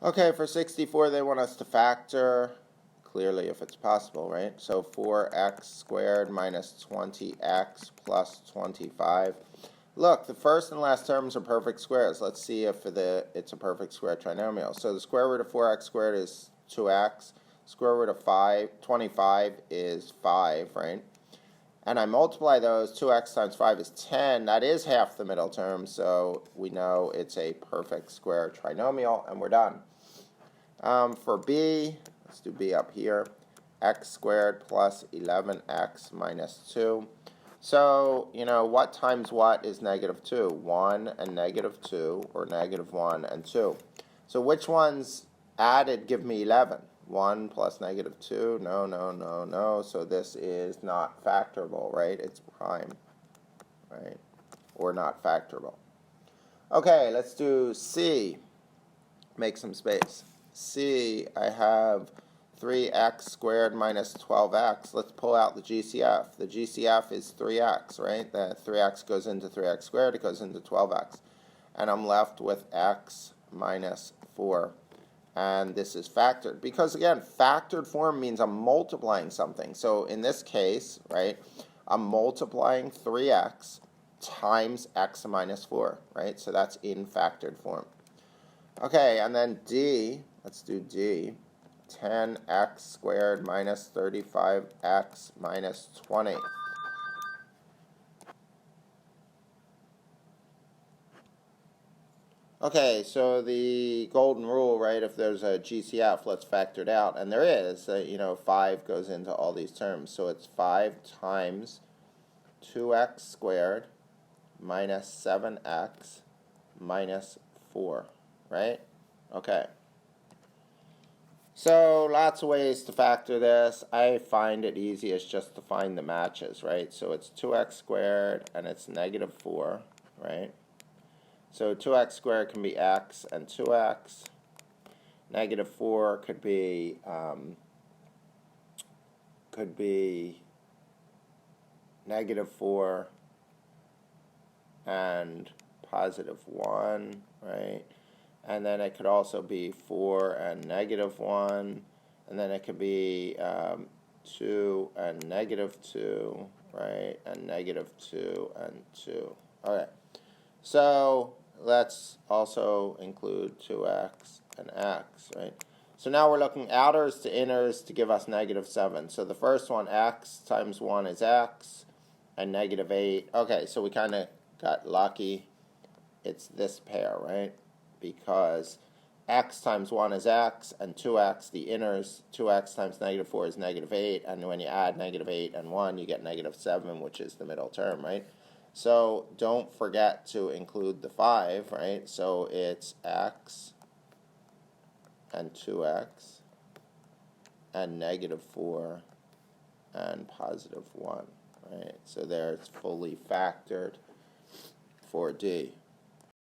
Okay, for 64, they want us to factor, clearly if it's possible, right? So 4x squared minus 20x plus 25. Look, the first and last terms are perfect squares. Let's see if it's a perfect square trinomial. So the square root of 4x squared is 2x. Square root of 25 is 5, right? And I multiply those, 2x times 5 is 10. That is half the middle term, so we know it's a perfect square trinomial, and we're done. For b, let's do b up here, x squared plus 11x minus 2. So, what times what is negative 2? 1 and negative 2, or negative 1 and 2. So which ones added give me 11? 1 plus negative 2, no. So this is not factorable, right? It's prime, right? Or not factorable. Okay, let's do C. Make some space. C, I have 3x squared minus 12x. Let's pull out the GCF. The GCF is 3x, right? The 3x goes into 3x squared. It goes into 12x. And I'm left with x minus 4. And this is factored. Because, again, factored form means I'm multiplying something. So in this case, right, I'm multiplying 3x times x minus 4, right? So that's in factored form. Okay, and then D, let's do D. 10x squared minus 35x minus 20. Okay, so the golden rule, right, if there's a GCF, let's factor it out. And there is, 5 goes into all these terms. So it's 5 times 2x squared minus 7x minus 4, right? Okay. So lots of ways to factor this. I find it easiest just to find the matches, right? So it's 2x squared and it's negative 4, right? So 2x squared can be x and 2x. Negative 4 could be negative 4 and positive 1, right? And then it could also be 4 and negative 1. And then it could be 2 and negative 2, right? And negative 2 and 2. Okay. So let's also include 2x and x, right? So now we're looking outers to inners to give us negative 7. So the first one, x times 1 is x, and negative 8. Okay, so we kind of got lucky. It's this pair, right? Because x times 1 is x, and 2x, the inners, 2x times negative 4 is negative 8, and when you add negative 8 and 1, you get negative 7, which is the middle term, right? So don't forget to include the 5, right? So it's x and 2x and negative 4 and positive 1, right? So there it's fully factored for D.